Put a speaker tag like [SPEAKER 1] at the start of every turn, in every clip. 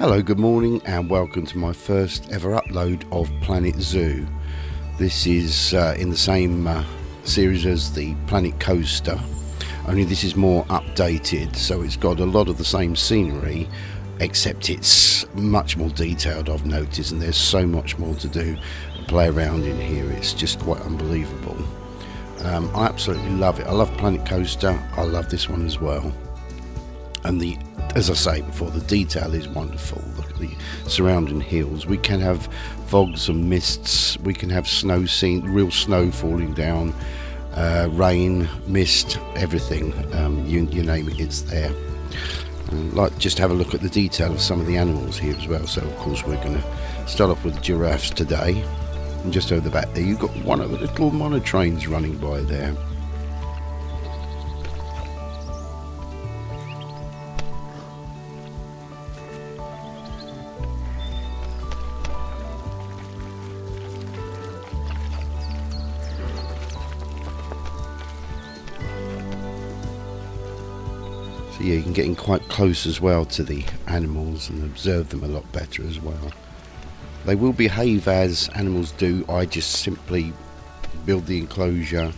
[SPEAKER 1] Hello, good morning and welcome to my first ever upload of Planet Zoo. This is in the same series as the Planet Coaster, only this is more updated, so it's got a lot of the same scenery, except it's much more detailed, I've noticed, and there's so much more to do and play around in here. It's just quite unbelievable. I absolutely love it. I love Planet Coaster, I love this one as well. And as I say before, the detail is wonderful. Look at the surrounding hills. We can have fogs and mists. We can have snow scene, real snow falling down, rain, mist, everything. You name it, it's there. Like, just have a look at the detail of some of the animals here as well. So of course we're going to start off with giraffes today. And just over the back there, you've got one of the little monotrains running by there. So yeah, you can get in quite close as well to the animals and observe them a lot better as well. They will behave as animals do. I just simply build the enclosure,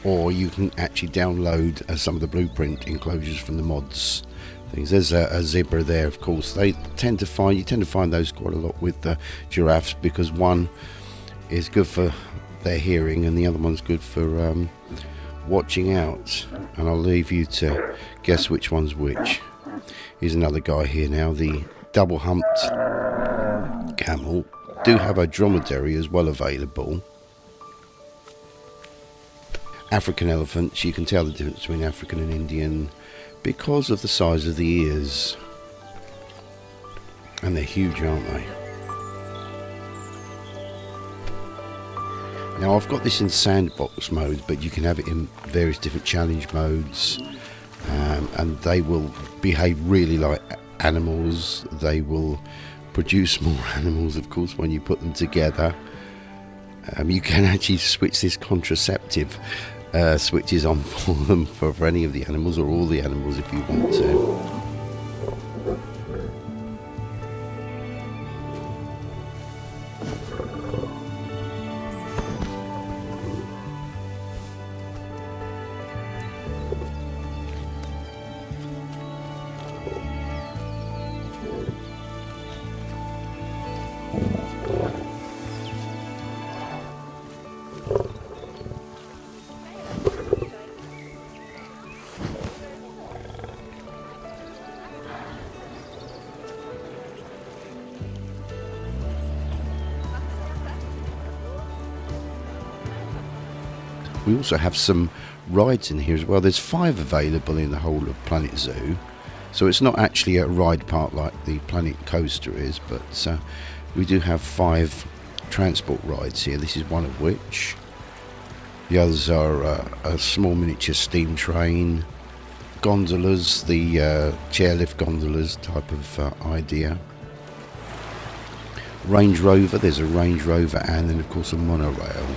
[SPEAKER 1] or you can actually download some of the blueprint enclosures from the mods things. There's a zebra there, of course. You tend to find those quite a lot with the giraffes, because one is good for their hearing and the other one's good for watching out, and I'll leave you to guess which one's which. Here's another guy here now, the double humped camel. Do have a dromedary as well available. African elephants, you can tell the difference between African and Indian because of the size of the ears, and they're huge, aren't they? Now I've got this in sandbox mode, but you can have it in various different challenge modes, and they will behave really like animals. They will produce more animals, of course, when you put them together. You can actually switch this contraceptive switches on for them for any of the animals, or all the animals if you want to. We also have some rides in here as well. There's 5 available in the whole of Planet Zoo, so it's not actually a ride park like the Planet Coaster is, but we do have 5 transport rides here. This is one of which. The others are a small miniature steam train, gondolas, the chairlift gondolas type of idea. Range Rover, there's a Range Rover, and then of course a monorail.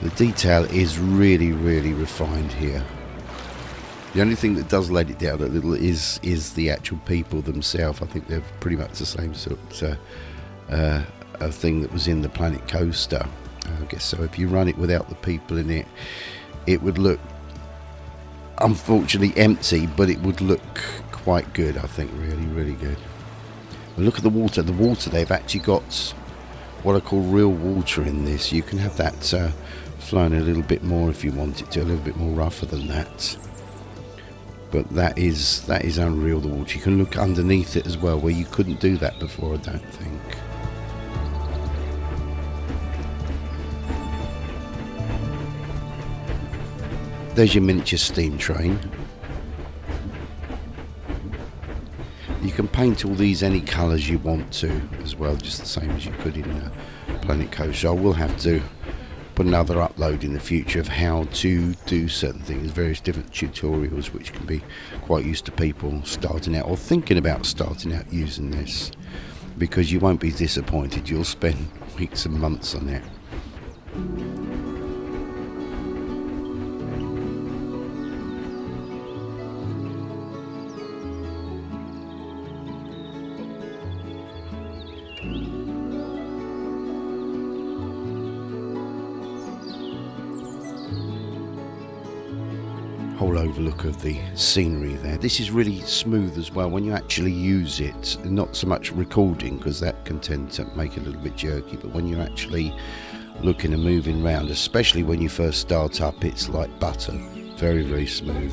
[SPEAKER 1] The detail is really, really refined here. The only thing that does let it down a little is the actual people themselves. I think they're pretty much the same sort of thing that was in the Planet Coaster. I guess so. If you run it without the people in it, it would look, unfortunately, empty, but it would look quite good, I think. Really, really good. But look at the water. The water, they've actually got what I call real water in this. You can have that flowing a little bit more if you want it to, a little bit more rougher than that. But that is unreal, the water. You can look underneath it as well, where you couldn't do that before, I don't think. There's your miniature steam train. You can paint all these any colours you want to as well, just the same as you could in Planet Coaster. I will have to put another upload in the future of how to do certain things, various different tutorials which can be quite used to people starting out or thinking about starting out using this, because you won't be disappointed. You'll spend weeks and months on it. whole overlook of the scenery there. This is really smooth as well when you actually use it, not so much recording because that can tend to make it a little bit jerky, but when you're actually looking and moving around, especially when you first start up, it's like butter. Very, very smooth.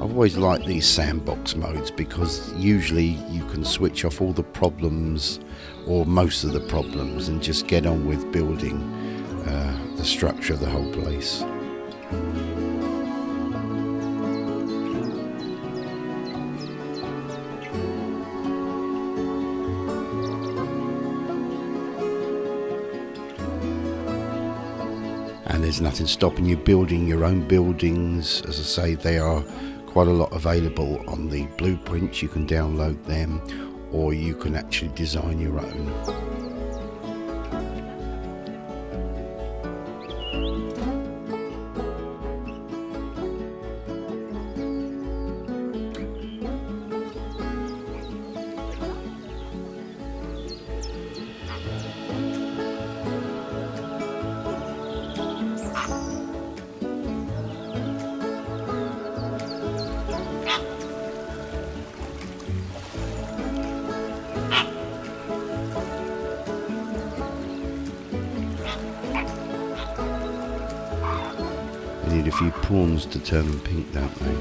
[SPEAKER 1] I've always liked these sandbox modes because usually you can switch off all the problems or most of the problems and just get on with building the structure of the whole place. And there's nothing stopping you building your own buildings. As I say, they are quite a lot available on the blueprints. You can download them or you can actually design your own. They need a few pawns to turn them pink, don't they?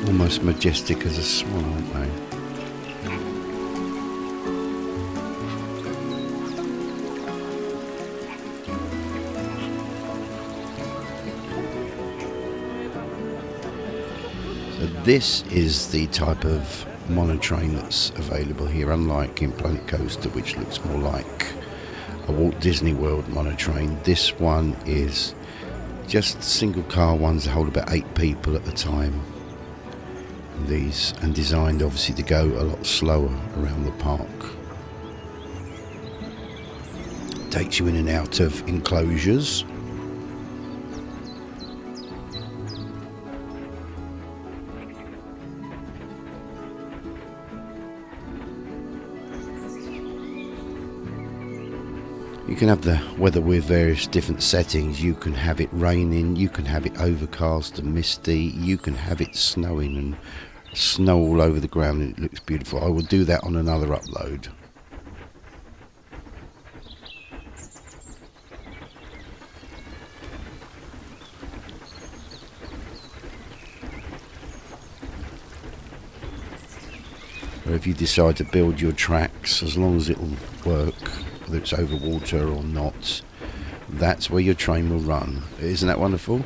[SPEAKER 1] Almost majestic as a swan, aren't they? So this is the type of monotrain that's available here, unlike in Planet Coaster, which looks more like a Walt Disney World monotrain. This one is just single car ones that hold about 8 people at a time. These, and designed obviously to go a lot slower around the park. Takes you in and out of enclosures. You can have the weather with various different settings. You can have it raining, you can have it overcast and misty, you can have it snowing and snow all over the ground and it looks beautiful. I will do that on another upload. Or if you decide to build your tracks, as long as it'll work, whether it's over water or not, that's where your train will run. Isn't that wonderful?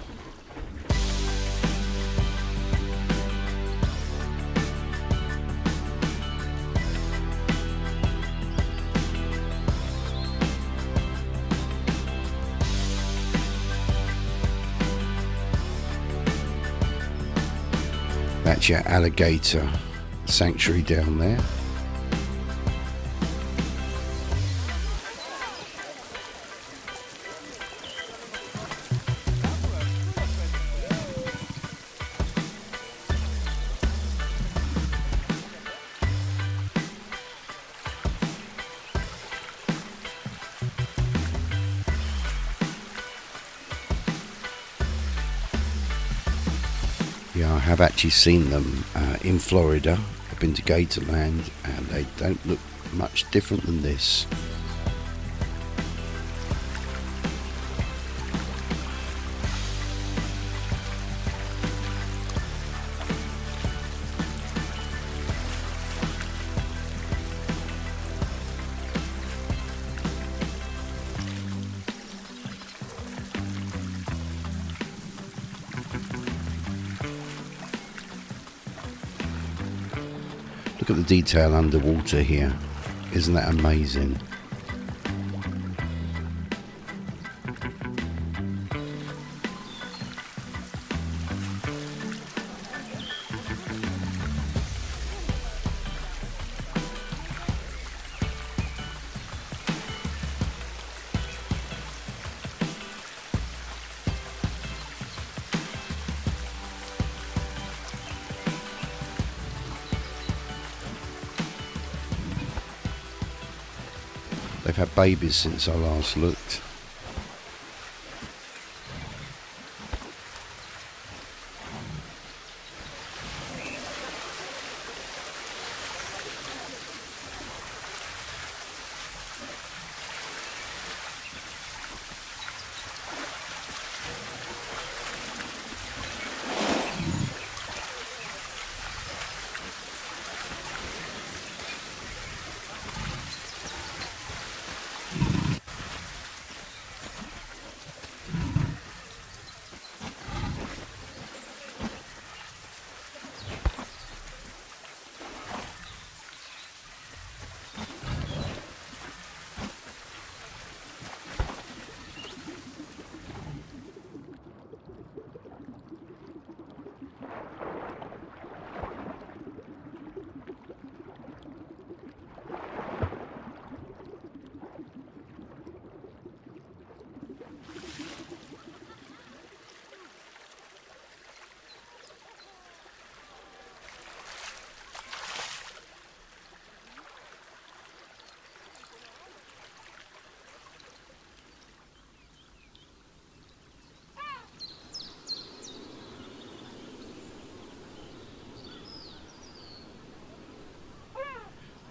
[SPEAKER 1] That's your alligator sanctuary down there. Yeah, I have actually seen them in Florida. I've been to Gatorland and they don't look much different than this. Look at the detail underwater here. Isn't that amazing? they've had babies since I last looked.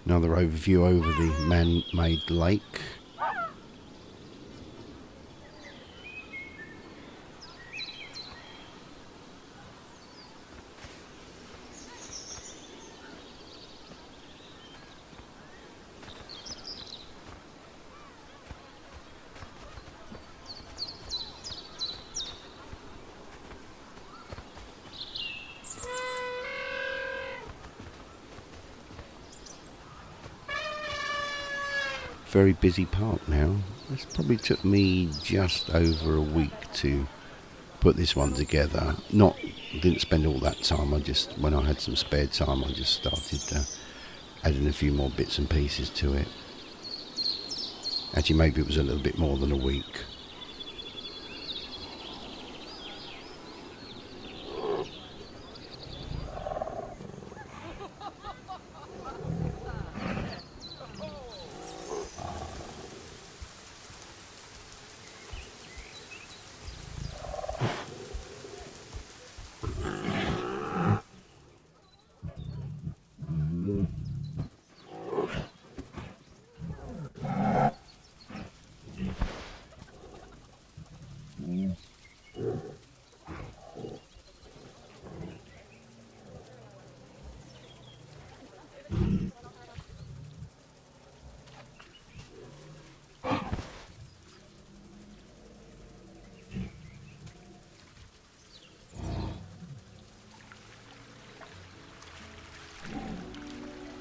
[SPEAKER 1] Another overview over the Man-Made Lake. Very busy park now. This probably took me just over a week to put this one together. Didn't spend all that time. When I had some spare time, I just started adding a few more bits and pieces to it. Actually, maybe it was a little bit more than a week.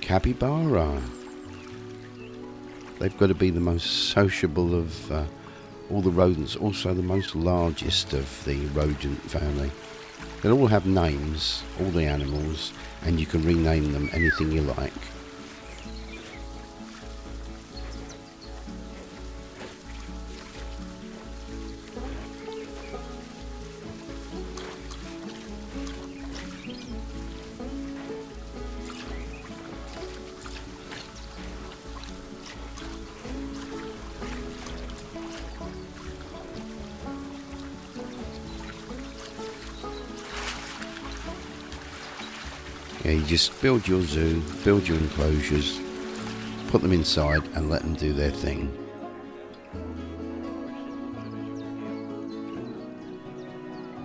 [SPEAKER 1] Capybara. They've got to be the most sociable of all the rodents, also the most largest of the rodent family. They'll all have names, all the animals, and you can rename them anything you like. Yeah, you just build your zoo, build your enclosures, put them inside and let them do their thing.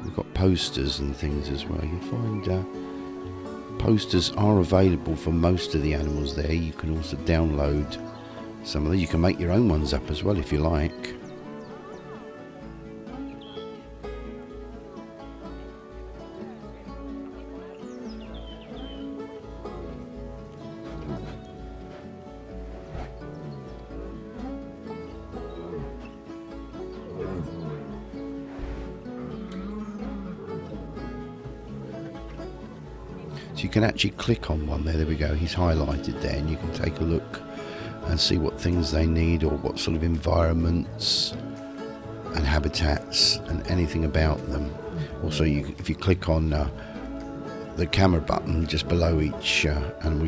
[SPEAKER 1] We've got posters and things as well. You'll find posters are available for most of the animals there. You can also download some of them. You can make your own ones up as well if you like. So you can actually click on one there. There we go. He's highlighted there, and you can take a look and see what things they need or what sort of environments and habitats and anything about them. Also, if you click on the camera button just below each animal,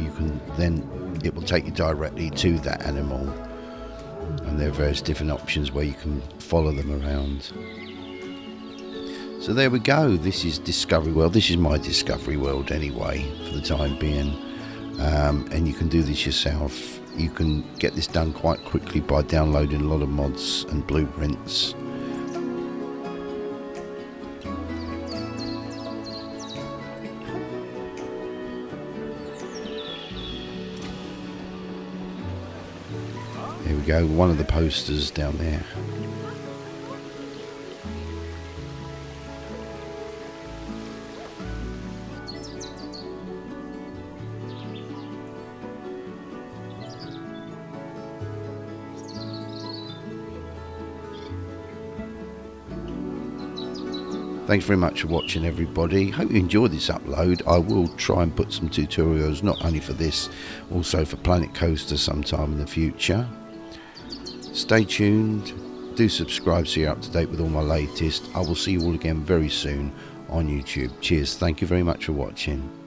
[SPEAKER 1] it will take you directly to that animal and there are various different options where you can follow them around. So there we go. This is Discovery World. This is my Discovery World anyway, for the time being. And you can do this yourself. You can get this done quite quickly by downloading a lot of mods and blueprints. There we go, one of the posters down there. Thanks very much for watching, everybody. Hope you enjoyed this upload. I will try and put some tutorials, not only for this, also for Planet Coaster sometime in the future. Stay tuned. Do subscribe so you're up to date with all my latest. I will see you all again very soon on YouTube. Cheers. Thank you very much for watching.